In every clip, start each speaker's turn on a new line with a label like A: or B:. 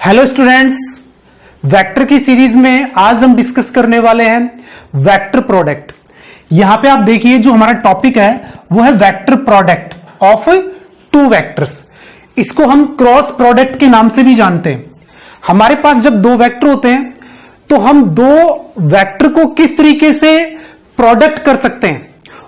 A: Hello students, vector की series में आज हम डिस्कस करने वाले हैं वेक्टर प्रोडक्ट। यहां पे आप देखिए जो हमारा टॉपिक है वो है vector product of two vectors. इसको हम क्रॉस प्रोडक्ट के नाम से भी जानते हैं। हमारे पास जब दो वेक्टर होते हैं तो हम दो वेक्टर को किस तरीके से प्रोडक्ट कर सकते हैं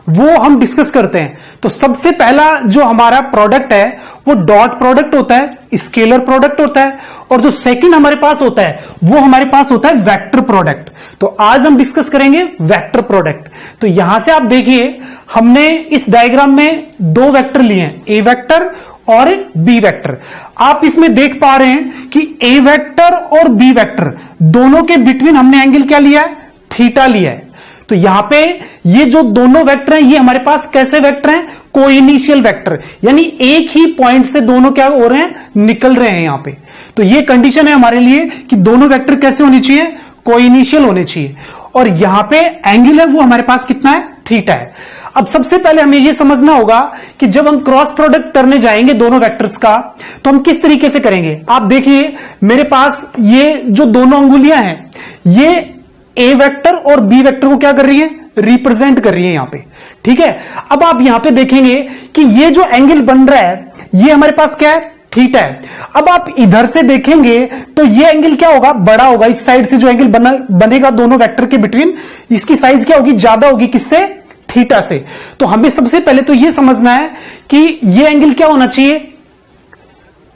A: वो हम डिस्कस करते हैं। तो सबसे पहला जो हमारा प्रोडक्ट है वो डॉट प्रोडक्ट होता है, स्केलर प्रोडक्ट होता है, और जो सेकंड हमारे पास होता है वो हमारे पास होता है वेक्टर प्रोडक्ट। तो आज हम डिस्कस करेंगे वेक्टर प्रोडक्ट। तो यहां से आप देखिए हमने इस डायग्राम में दो वेक्टर लिए हैं, ए वेक्टर और बी वेक्टर। आप इसमें देख पा रहे हैं कि ए वेक्टर और बी वेक्टर दोनों के बिटवीन हमने एंगल क्या लिया है, थीटा लिया है। तो यहां पे ये जो दोनों वेक्टर हैं ये हमारे पास कैसे वेक्टर हैं, कोइनिशियल वेक्टर, यानी एक ही पॉइंट से दोनों क्या हो रहे हैं, निकल रहे हैं यहां पे। तो ये कंडीशन है हमारे लिए कि दोनों वेक्टर कैसे होने चाहिए, कोइनिशियल होने चाहिए। और यहां पे एंगल है वो हमारे पास कितना है, थीटा है। अब सबसे पहले हमें ये समझना होगा कि जब हम क्रॉस प्रोडक्ट करने जाएंगे दोनों वेक्टर्स का तो हम किस तरीके से करेंगे। आप देखिए मेरे पास ये जो दोनों अंगुलियां हैं ये ए वेक्टर और बी वेक्टर को क्या कर रही है, रिप्रेजेंट कर रही है यहां पे। ठीक है, अब आप यहां पे देखेंगे कि ये जो एंगल बन रहा है ये हमारे पास क्या है, थीटा है। अब आप इधर से देखेंगे तो ये एंगल क्या होगा, बड़ा होगा। इस साइड से जो एंगल बनेगा दोनों वेक्टर के बिटवीन, इसकी साइज क्या होगी, ज्यादा होगी, किससे, थीटा से। तो हमें सबसे पहले तो ये समझना है कि ये एंगल क्या होना चाहिए,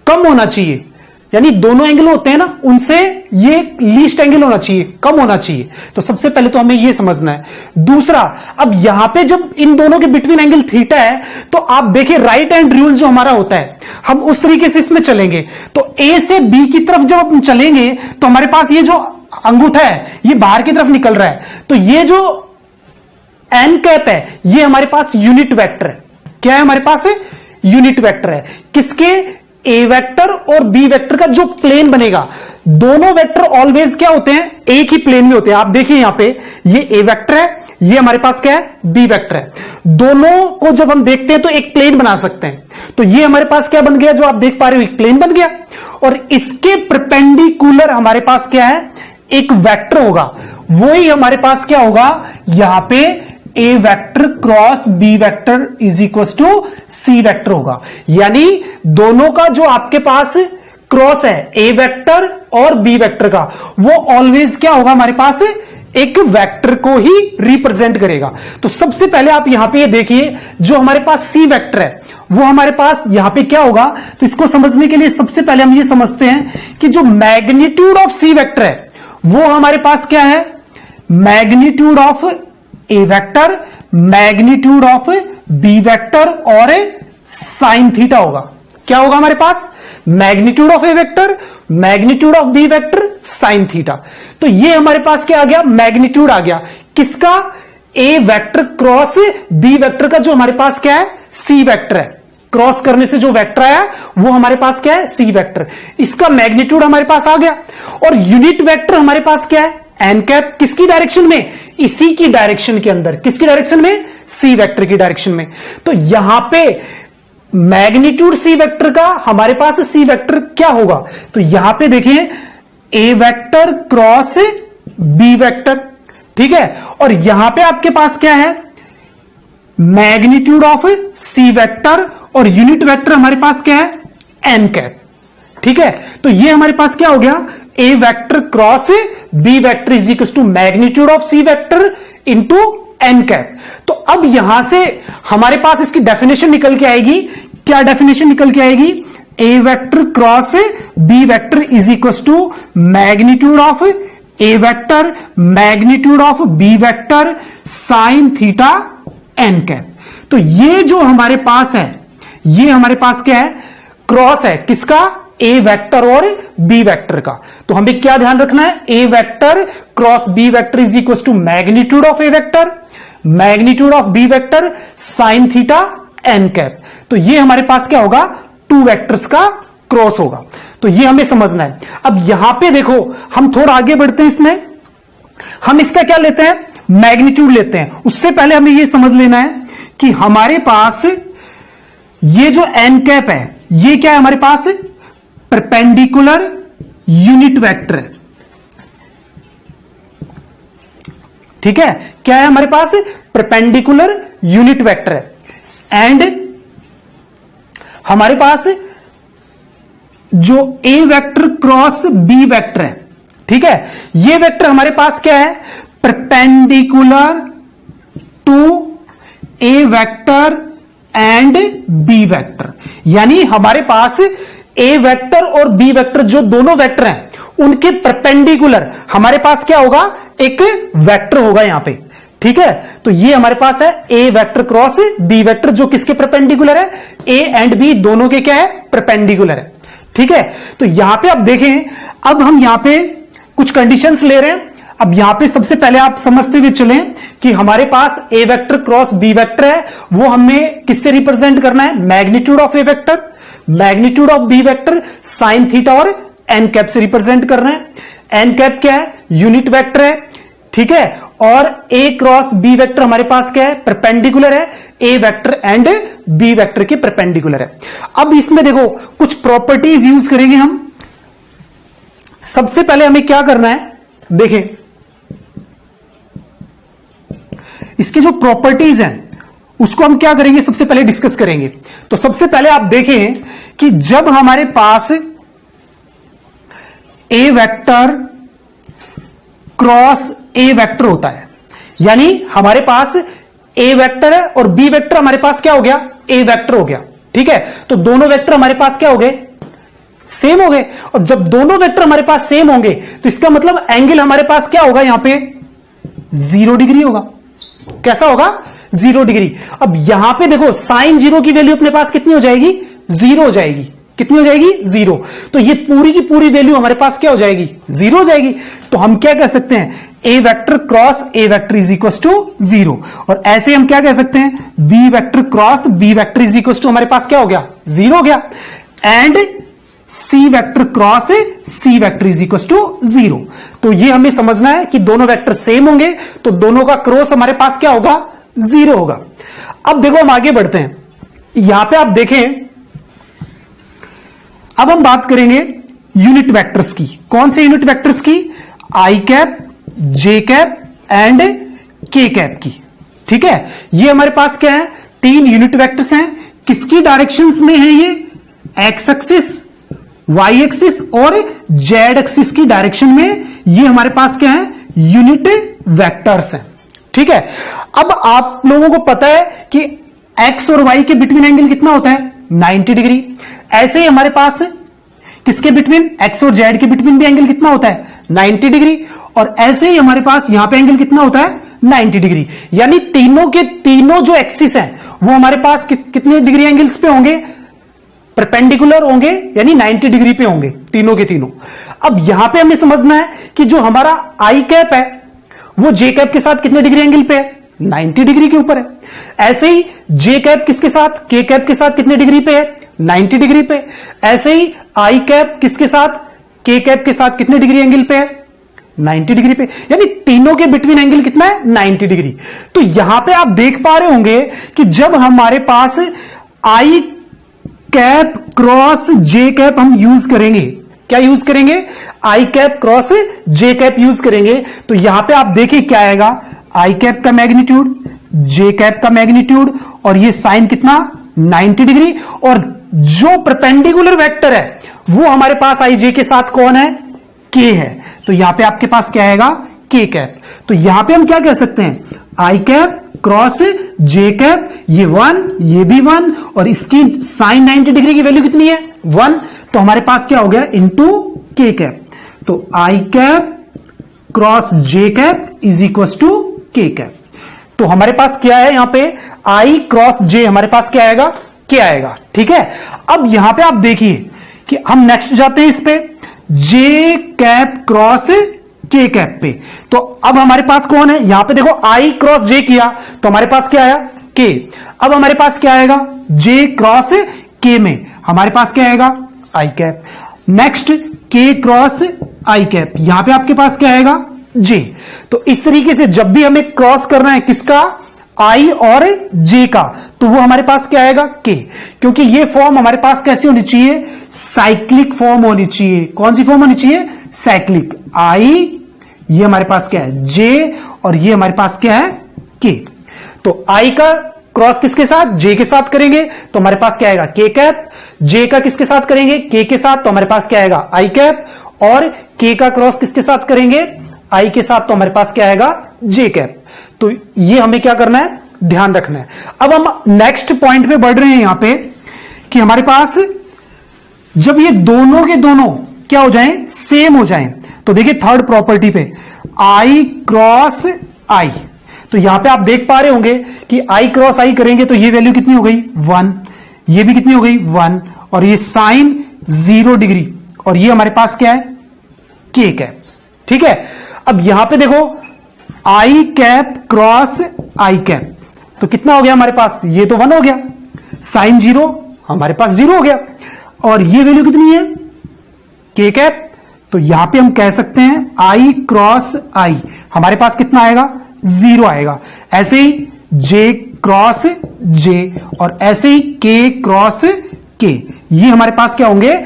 A: कम होना चाहिए। यानी दोनों एंगल होते हैं ना, उनसे ये लीस्ट एंगल होना चाहिए, कम होना चाहिए। तो सबसे पहले तो हमें ये समझना है। दूसरा, अब यहां पे जब इन दोनों के बिटवीन एंगल थीटा है तो आप देखिए राइट हैंड रूल जो हमारा होता है हम उस तरीके से इसमें चलेंगे। तो ए से बी की तरफ जब हम चलेंगे तो हमारे पास ये जो अंगूठा है ये बाहर की तरफ निकल रहा है। तो ये जो एन कैप है ये हमारे पास यूनिट वेक्टर है। क्या है हमारे पास, यूनिट वेक्टर है। किसके, ए वेक्टर और बी वेक्टर का जो प्लेन बनेगा। दोनों वेक्टर ऑलवेज क्या होते हैं, एक ही प्लेन में होते हैं। आप देखिए यहां पे ये ए वेक्टर है, ये हमारे पास क्या है, बी वेक्टर है। दोनों को जब हम देखते हैं तो एक प्लेन बना सकते हैं। तो ये हमारे पास क्या बन गया, जो आप देख पा रहे हो एक प्लेन बन गया। और इसके परपेंडिकुलर हमारे पास क्या है, एक वेक्टर होगा। वही हमारे पास क्या होगा, यहां पे A vector cross B vector is equal to C vector होगा। यानी दोनों का जो आपके पास क्रॉस है ए वेक्टर और बी वेक्टर का, वो ऑलवेज क्या होगा, हमारे पास एक वेक्टर को ही रिप्रेजेंट करेगा। तो सबसे पहले आप यहां पे ये देखिए जो हमारे पास सी वेक्टर है वो हमारे पास यहां पे क्या होगा। तो इसको समझने के लिए सबसे पहले हम ये समझते हैं कि जो मैग्नीट्यूड ऑफ सी वेक्टर है वो हमारे पास क्या है, magnitude of A vector, magnitude of B vector और साइन थीटा होगा। क्या होगा हमारे पास, magnitude of A vector, magnitude of B vector, sine theta. तो ये हमारे पास क्या आ गया, मैग्नीट्यूड आ गया। किसका, A vector cross B vector का, जो हमारे पास क्या है, सी वेक्टर है। क्रॉस करने से जो वेक्टर आया वो हमारे पास क्या है, सी वेक्टर। इसका मैग्नीट्यूड हमारे पास आ गया। और यूनिट वेक्टर हमारे पास क्या है, एन कैप। किसकी डायरेक्शन में, इसी की डायरेक्शन के अंदर। किसकी डायरेक्शन में, सी वेक्टर की डायरेक्शन में। तो यहां पे मैग्नीट्यूड सी वेक्टर का हमारे पास सी वेक्टर क्या होगा, तो यहां पे देखिए ए वेक्टर क्रॉस बी वेक्टर। ठीक है, और यहां पे आपके पास क्या है, मैग्नीट्यूड ऑफ सी वेक्टर और यूनिट वेक्टर हमारे पास क्या है, एन कैप। ठीक है, तो ये हमारे पास क्या हो गया, A vector cross B vector is equal to magnitude of C vector into N cap. तो अब यहां से हमारे पास इसकी डेफिनेशन निकल के आएगी। क्या डेफिनेशन निकल के आएगी, A vector cross B vector is equal to magnitude of A vector, magnitude of B vector, sine theta N cap. तो ये जो हमारे पास है ये हमारे पास क्या है, क्रॉस है। किसका, ए वेक्टर और बी वेक्टर का। तो हमें क्या ध्यान रखना है, A vector cross B vector is equal to magnitude of A vector, magnitude of B vector, sine theta N cap. तो ये हमारे पास क्या होगा, टू वेक्टर्स का क्रॉस होगा। तो ये हमें समझना है। अब यहां पे देखो हम थोड़ा आगे बढ़ते हैं, इसमें हम इसका क्या लेते हैं, मैग्नीट्यूड लेते हैं। उससे पहले हमें यह समझ लेना है कि हमारे पास ये जो एन कैप है ये क्या है, हमारे पास परपेंडिकुलर यूनिट वेक्टर है। ठीक है, क्या है हमारे पास? परपेंडिकुलर यूनिट वेक्टर है। एंड हमारे पास जो A vector cross B vector है, ठीक है, ये वेक्टर हमारे पास क्या है? Perpendicular to A vector and B vector. यानी हमारे पास ए वेक्टर और बी वेक्टर जो दोनों वेक्टर हैं उनके परपेंडिकुलर हमारे पास क्या होगा? एक वेक्टर होगा यहां पे। ठीक है, तो ये हमारे पास है A vector cross B vector जो किसके परपेंडिकुलर है? ए एंड बी दोनों के क्या है? परपेंडिकुलर है। ठीक है, तो यहां पे आप देखें, अब हम यहां पे कुछ कंडीशंस ले रहे हैं। अब यहां पे सबसे पहले आप समझते हुए चलें कि हमारे पास A vector cross B vector है, वो हमें किससे रिप्रेजेंट करना है? Magnitude of A vector, magnitude of B vector sine theta और एन कैप से रिप्रेजेंट करना है। एन कैप क्या है? यूनिट वेक्टर है। ठीक है, और ए क्रॉस बी वेक्टर हमारे पास क्या है? परपेंडिकुलर है, A vector and B vector के परपेंडिकुलर है। अब इसमें देखो कुछ प्रॉपर्टीज यूज करेंगे हम। सबसे पहले हमें क्या करना है? देखें, इसके जो प्रॉपर्टीज हैं उसको हम क्या करेंगे? सबसे पहले डिस्कस करेंगे। तो सबसे पहले आप देखें कि जब हमारे पास A vector cross A vector होता है, यानी हमारे पास ए वेक्टर है और बी वेक्टर हमारे पास क्या हो गया? ए वेक्टर हो गया। ठीक है, तो दोनों वेक्टर हमारे पास क्या हो गए? सेम हो गए। और जब दोनों वेक्टर हमारे पास सेम होंगे तो इसका मतलब एंगल हमारे पास क्या होगा? यहां पे 0 डिग्री होगा। कैसा होगा? 0 डिग्री। अब यहां पे देखो साइन 0 की वैल्यू अपने पास कितनी हो जाएगी? 0 हो जाएगी। कितनी हो जाएगी? 0। तो ये पूरी की पूरी वैल्यू हमारे पास क्या हो जाएगी? 0 हो जाएगी। तो हम क्या कह सकते हैं? A vector cross A vector is equal to 0। और ऐसे हम क्या कह सकते हैं? B vector cross B vector is equal to हमारे पास क्या हो गया? 0 हो गया। And C vector cross C vector is equal to 0। तो ये हमें समझना है कि दोनों वेक्टर सेम होंगे तो दोनों का क्रॉस हमारे पास क्या होगा? 0 होगा। अब देखो हम आगे बढ़ते हैं। यहां पे आप देखें, अब हम बात करेंगे यूनिट वेक्टर्स की। कौन से यूनिट वेक्टर्स की? आई कैप, जे कैप एंड के कैप की। ठीक है, ये हमारे पास क्या है? 3 यूनिट वेक्टर्स हैं। किसकी डायरेक्शंस में है ये? एक्स एक्सिस, वाई एक्सिस और जेड एक्सिस की डायरेक्शन में ये हमारे पास क्या है? यूनिट वेक्टर्स हैं। ठीक है, अब आप लोगों को पता है कि एक्स और वाई के बिटवीन एंगल कितना होता है? 90 डिग्री। ऐसे ही हमारे पास किसके बिटवीन? एक्स और जेड के बिटवीन भी एंगल कितना होता है? 90 डिग्री। और ऐसे ही हमारे पास यहां पे एंगल कितना होता है? 90 डिग्री। यानी तीनों के तीनों जो एक्सिस हैं वो हमारे पास कितने डिग्री एंगल्स पे होंगे? परपेंडिकुलर होंगे, यानी 90 डिग्री पे होंगे तीनों के तीनों। अब यहां पे हमें समझना है कि जो हमारा आई कैप है वो जे कैप के साथ कितने डिग्री एंगल पे है? 90 डिग्री के ऊपर है। ऐसे ही जे कैप किसके साथ? के कैप के साथ कितने डिग्री पे है? 90 डिग्री पे। ऐसे ही आई कैप किसके साथ? के कैप के साथ कितने डिग्री एंगल पे है? 90 डिग्री पे। यानी तीनों के बिटवीन एंगल कितना है? 90 डिग्री। तो यहां पे आप देख पा रहे होंगे कि जब हमारे पास आई कैप क्रॉस जे कैप हम यूज करेंगे, क्या यूज करेंगे? आई cap cross J cap use करेंगे, तो यहां पे आप देखिए क्या आएगा? आई कैप का मैग्नीट्यूड, जे कैप का मैग्नीट्यूड और ये साइन कितना? 90 डिग्री। और जो परपेंडिकुलर वेक्टर है वो हमारे पास आई जे के साथ कौन है? के है। तो यहां पे आपके पास क्या आएगा? के कैप। तो यहां पे हम क्या कह सकते हैं? आई कैप क्रॉस जे कैप, ये 1, ये भी 1 और इसकी साइन 90 डिग्री की वैल्यू कितनी है? 1। तो हमारे पास क्या हो गया? Into K cap. तो I cap cross J cap is equal to K cap. तो हमारे पास क्या है? यहां पे आई क्रॉस जे हमारे पास क्या आएगा? के आएगा। ठीक है, अब यहां पे आप देखिए कि हम नेक्स्ट जाते हैं इस पे, जे कैप क्रॉस के कैप पे। तो अब हमारे पास कौन है? यहां पे देखो आई क्रॉस जे किया तो हमारे पास क्या आया? के। अब हमारे पास क्या आएगा? जे क्रॉस के में हमारे पास क्या आएगा? आई कैप। नेक्स्ट के क्रॉस आई कैप, यहां पे आपके पास क्या आएगा? जे। तो इस तरीके से जब भी हमें क्रॉस करना है किसका? आई और जे का, तो वो हमारे पास क्या आएगा के, क्योंकि ये फॉर्म हमारे पास कैसी होनी चाहिए, साइक्लिक फॉर्म होनी चाहिए। कौन सी फॉर्म होनी चाहिए, साइक्लिक। आई, ये हमारे पास क्या है जे, और ये हमारे पास क्या है के। तो आई का क्रॉस किसके साथ, जे के साथ करेंगे तो हमारे पास क्या आएगा के कैप। जे का किसके साथ करेंगे, के साथ, तो हमारे पास क्या आएगा आई कैप। और के का क्रॉस किसके साथ करेंगे, आई के साथ, तो हमारे पास क्या आएगा जे कैप। तो ये हमें क्या करना है, ध्यान रखना है। अब हम नेक्स्ट पॉइंट पे बढ़ रहे हैं यहां पे कि हमारे पास जब ये दोनों के दोनों क्या हो जाएं, सेम हो जाएं, तो देखिए थर्ड प्रॉपर्टी पे आई क्रॉस आई, तो यहां पे आप देख पा रहे होंगे कि आई क्रॉस आई करेंगे तो ये वैल्यू कितनी हो गई 1, ये भी कितनी हो गई 1, और ये साइन 0 डिग्री, और ये हमारे पास क्या है के कैप। ठीक है, अब यहां पे देखो आई कैप क्रॉस आई कैप, तो कितना हो गया हमारे पास, ये तो 1 हो गया, साइन 0 हमारे पास 0 हो गया, और ये वैल्यू कितनी है के कैप। तो यहां पे हम कह सकते हैं आई क्रॉस आई हमारे पास कितना आएगा 0 आएगा। ऐसे ही जे क्रॉस जे, और ऐसे ही के क्रॉस के, ये हमारे पास क्या होंगे,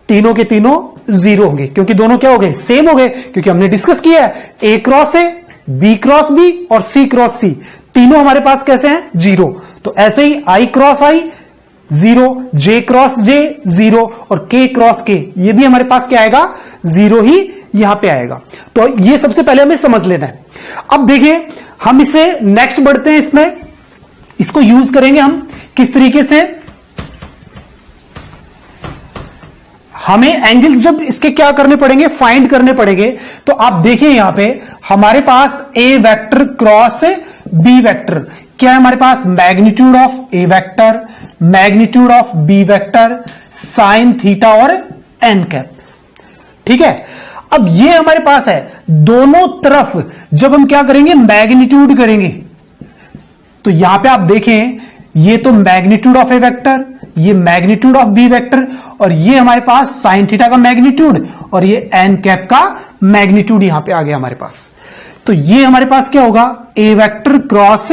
A: तीनों के तीनों 0 होंगे, क्योंकि दोनों क्या हो गए, सेम हो गए, क्योंकि हमने डिस्कस किया है A cross A, B cross B और सी क्रॉस सी, तीनों हमारे पास कैसे हैं 0। तो ऐसे ही आई क्रॉस आई 0, जे क्रॉस जे 0, और के क्रॉस के, ये भी हमारे पास क्या आएगा 0 ही यहां पे आएगा। तो ये सबसे पहले हमें समझ लेना है। अब देखिए हम इसे नेक्स्ट बढ़ते हैं, इसमें इसको यूज करेंगे हम किस तरीके से, हमें एंगल्स जब इसके क्या करने पड़ेंगे, फाइंड करने पड़ेंगे। तो आप देखिए यहां पे हमारे पास A vector cross B vector, क्या है हमारे पास, magnitude of A vector, magnitude of B vector, sine theta और एन कैप। ठीक है, अब ये हमारे पास है, दोनों तरफ जब हम क्या करेंगे, मैग्नीट्यूड करेंगे, तो यहां पे आप देखें ये तो मैग्नीट्यूड ऑफ ए वेक्टर, ये मैग्नीट्यूड ऑफ बी वेक्टर, और ये हमारे पास साइन थीटा का मैग्नीट्यूड, और ये एन कैप का मैग्नीट्यूड यहां पे आ गया हमारे पास। तो ये हमारे पास क्या होगा, A vector cross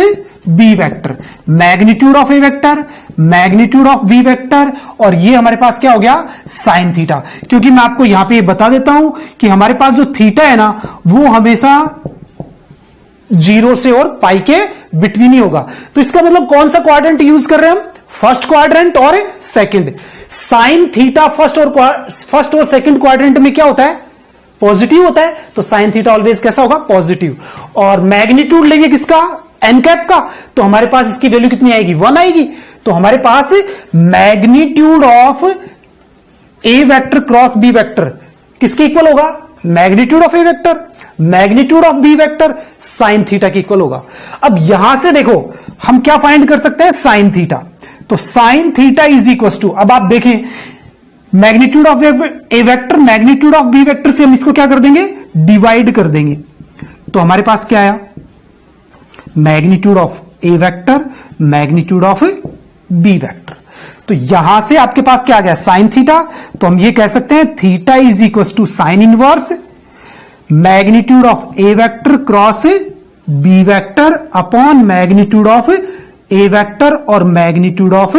A: B vector, magnitude of A vector, magnitude of B vector, और ये हमारे पास क्या हो गया साइन थीटा। क्योंकि मैं आपको यहां पे ये बता देता हूं कि हमारे पास जो थीटा है ना वो हमेशा 0 से और पाई के बिटवीन ही होगा। तो इसका मतलब कौन सा क्वाड्रेंट यूज कर रहे हैं हम, फर्स्ट क्वाड्रेंट और सेकंड। साइन थीटा फर्स्ट और सेकंड क्वाड्रेंट में क्या होता है, पॉजिटिव होता है, तो साइन थीटा ऑलवेज कैसा होगा, पॉजिटिव। और मैग्नीट्यूड लेंगे किसका, एन कैप का, तो हमारे पास इसकी वैल्यू कितनी आएगी 1 आएगी। तो हमारे पास magnitude of A vector cross B vector किसके इक्वल होगा, magnitude of A vector, magnitude of B vector sine theta के इक्वल होगा। अब यहां से देखो हम क्या फाइंड कर सकते हैं, साइन थीटा। तो sine theta is equal to, अब आप देखें magnitude of A vector magnitude of B vector से हम इसको क्या कर देंगे, डिवाइड कर देंगे। तो हमारे पास क्या आया, magnitude of A vector magnitude of B vector. तो यहां से आपके पास क्या आ गया, साइन थीटा। तो हम ये कह सकते हैं theta is equal to sine inverse magnitude of A vector cross B vector upon magnitude of A vector और मैग्नीट्यूड ऑफ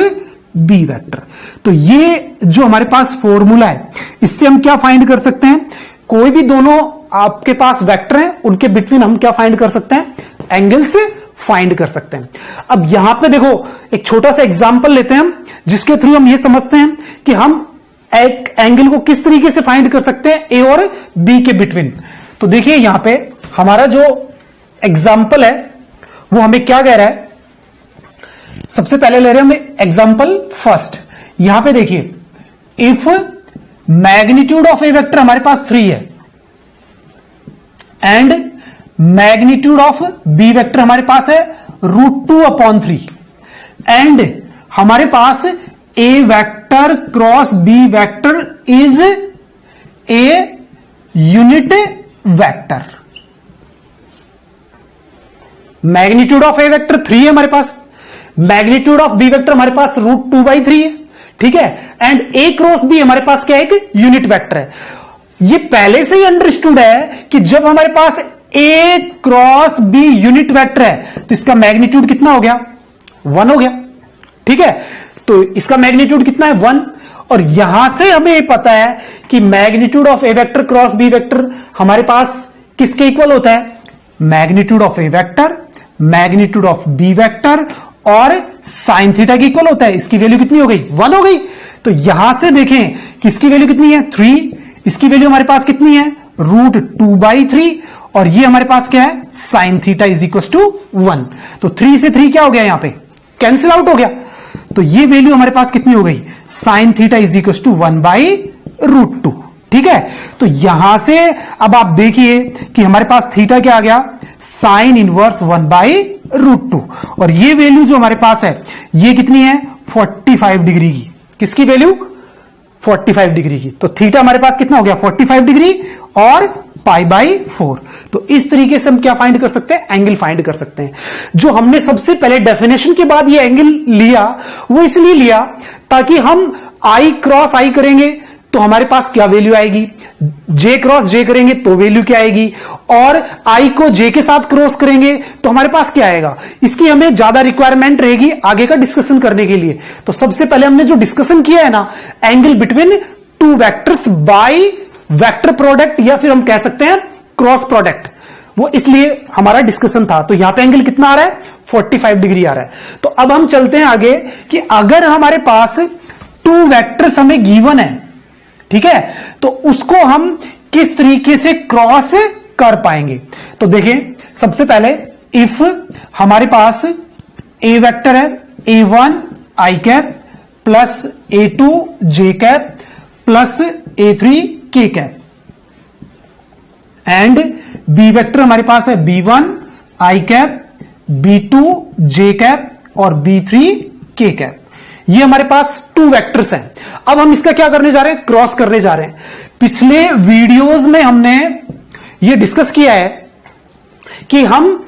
A: बी वेक्टर। तो ये जो हमारे पास फॉर्मूला है इससे हम क्या फाइंड कर सकते हैं, कोई भी दोनों आपके पास वेक्टर हैं उनके बिटवीन हम क्या फाइंड कर सकते हैं, एंगल्स फाइंड कर सकते हैं। अब यहां पे देखो एक छोटा सा एग्जांपल लेते हैं हम, जिसके थ्रू हम ये समझते हैं कि हम एक एंगल को किस तरीके से फाइंड कर सकते हैं ए और बी के बिटवीन। तो देखिए यहां पे हमारा जो एग्जांपल है वो हमें क्या कह रहा है, सबसे पहले ले रहे हैं हम एग्जांपल फर्स्ट। यहां पे देखिए if magnitude of A vector हमारे पास 3 है and magnitude of B vector हमारे पास है √2/3 एंड हमारे पास A vector cross B vector is a unit vector. Magnitude of A vector 3 है हमारे पास, मैग्नीट्यूड ऑफ बी वेक्टर हमारे पास √2/3 है, ठीक है, एंड ए क्रॉस बी हमारे पास क्या है, एक यूनिट वेक्टर है। ये पहले से ही अंडरस्टूड है कि जब हमारे पास ए क्रॉस बी यूनिट वेक्टर है तो इसका मैग्नीट्यूड कितना हो गया, 1 हो गया, ठीक है, तो इसका मैग्नीट्यूड कितना है 1, और यहां से हमें पता है कि magnitude of A vector cross B vector हमारे पास किसके इक्वल होता है, magnitude of A vector magnitude of B vector और साइन थीटा के इक्वल होता है। इसकी वैल्यू कितनी हो गई 1 हो गई। तो यहां से देखें कि इसकी वैल्यू कितनी है 3, इसकी वैल्यू हमारे पास कितनी है √2/3, और ये हमारे पास क्या है sine theta is equal to 1। तो 3 से 3 क्या हो गया, यहां पे कैंसिल आउट हो गया। तो ये वैल्यू हमारे पास कितनी हो गई, sine theta is equal to 1/√2। ठीक है, तो यहां से अब आप देखिए कि हमारे पास थीटा क्या आ गया, साइन इनवर्स 1/√2, और ये वैल्यू जो हमारे पास है ये कितनी है 45 डिग्री की। किसकी वैल्यू 45 डिग्री की। तो थीटा हमारे पास कितना हो गया 45 डिग्री और π/4। तो इस तरीके से हम क्या फाइंड कर सकते हैं, एंगल फाइंड कर सकते हैं। जो हमने सबसे पहले डेफिनेशन के बाद ये एंगल लिया वो इसलिए लिया ताकि हम I क्रॉस I करेंगे तो हमारे पास क्या वैल्यू आएगी, J क्रॉस J करेंगे तो वैल्यू क्या आएगी, और I को J के साथ क्रॉस करेंगे तो हमारे पास क्या आएगा। इसकी हमें ज्यादा रिक्वायरमेंट रहेगी आगे का डिस्कशन करने के लिए। तो सबसे पहले हमने जो डिस्कशन किया है ना, angle between two vectors by vector product, या फिर हम कह सकते हैं क्रॉस प्रोडक्ट, वो इसलिए हमारा डिस्कशन था। तो यहां पे एंगल कितना आ रहा है 45 डिग्री आ रहा है। तो अब हम चलते हैं आगे कि अगर हमारे पास टू वेक्टर्स हमें गिवन है, ठीक है, तो उसको हम किस तरीके से क्रॉस कर पाएंगे। तो देखें सबसे पहले इफ हमारे पास ए वेक्टर है A1 I cap plus A2 J cap plus A3 K cap, and B vector हमारे पास है B1 I cap B2 J cap और B3 K कैप। ये हमारे पास टू वेक्टर्स हैं। अब हम इसका क्या करने जा रहे हैं, क्रॉस करने जा रहे हैं। पिछले वीडियोस में हमने ये डिस्कस किया है कि हम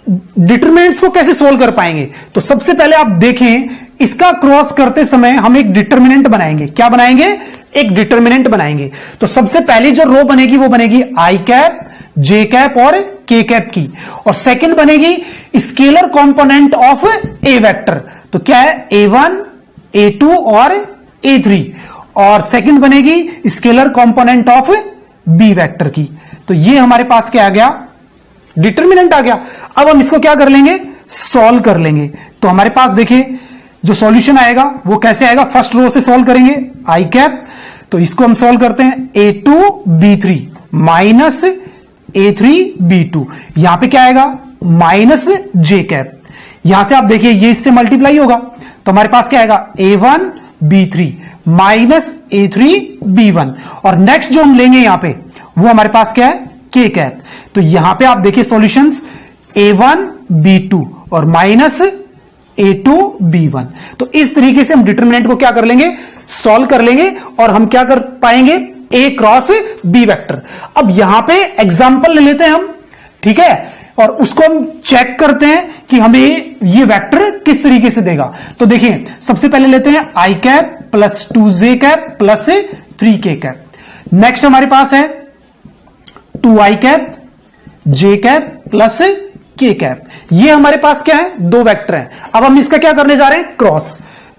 A: डिटरमिनेंट्स को कैसे सोल्व कर पाएंगे। तो सबसे पहले आप देखें, इसका क्रॉस करते समय हम एक डिटरमिनेंट बनाएंगे। क्या बनाएंगे, एक डिटरमिनेंट बनाएंगे। तो सबसे पहली जो रो बनेगी वो बनेगी I कैप J कैप और K कैप की, और सेकंड बनेगी scalar component of A vector. तो क्या है A1 A2 और A3, और सेकंड बनेगी scalar component of B vector की। तो ये हमारे पास क्या आ गया, डिटरमिनेंट आ गया। अब हम इसको क्या कर लेंगे, सॉल्व कर लेंगे। तो हमारे पास देखिए जो सॉल्यूशन आएगा वो कैसे आएगा, फर्स्ट रो से सॉल्व करेंगे I कैप, तो इसको हम सॉल्व करते हैं A2 B3 minus A3 B2, यहां पे क्या आएगा माइनस J कैप। यहां से आप देखिए ये इससे मल्टीप्लाई होगा तो हमारे पास क्या आएगा A1 B3 minus A3 B1, और नेक्स्ट जो हम लेंगे यहां पे वो हमारे पास क्या है K कैप। तो यहां पे आप देखिए सॉल्यूशंस A1 B2 और माइनस A2 B1। तो इस तरीके से हम डिटरमिनेंट को क्या कर लेंगे, सॉल्व कर लेंगे, और हम क्या कर पाएंगे A क्रॉस B वेक्टर। अब यहां पे एग्जांपल ले लेते हैं हम, ठीक है, और उसको हम चेक करते हैं कि हमें ये वेक्टर किस तरीके से देगा। तो देखिए सबसे पहले लेते हैं I cap plus 2J cap plus 3K cap. Next हमारे पास है 2I cap J cap plus K cap. ये हमारे पास क्या है, दो वेक्टर हैं। अब हम इसका क्या करने जा रहे हैं, क्रॉस।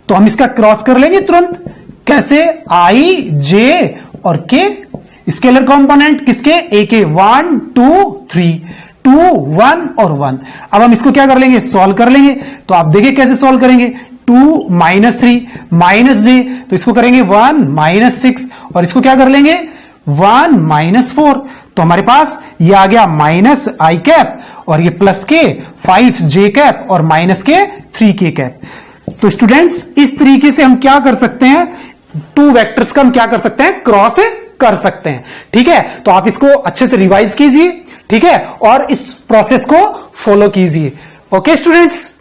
A: तो हम इसका क्रॉस कर लेंगे तुरंत। कैसे, I J और K स्केलर कंपोनेंट किसके, A के 1 2 3 2 1 और 1। अब हम इसको क्या कर लेंगे, सॉल्व कर लेंगे। तो आप देखिए कैसे सॉल्व करेंगे, 2 माइनस 3 माइनस J, तो इसको करेंगे 1 माइनस 6, और इसको क्या कर लेंगे 1 माइनस 4। तो हमारे पास ये आ गया माइनस I कैप और ये प्लस के 5J कैप और माइनस के 3K कैप। तो स्टूडेंट्स इस तरीके से हम क्या कर सकते हैं, टू वेक्टर्स का हम क्या कर सकते हैं, क्रॉस कर सकते हैं। ठीक है, तो आप इसको अच्छे से रिवाइज कीजिए, ठीक है, और इस प्रोसेस को फॉलो कीजिए। Okay students.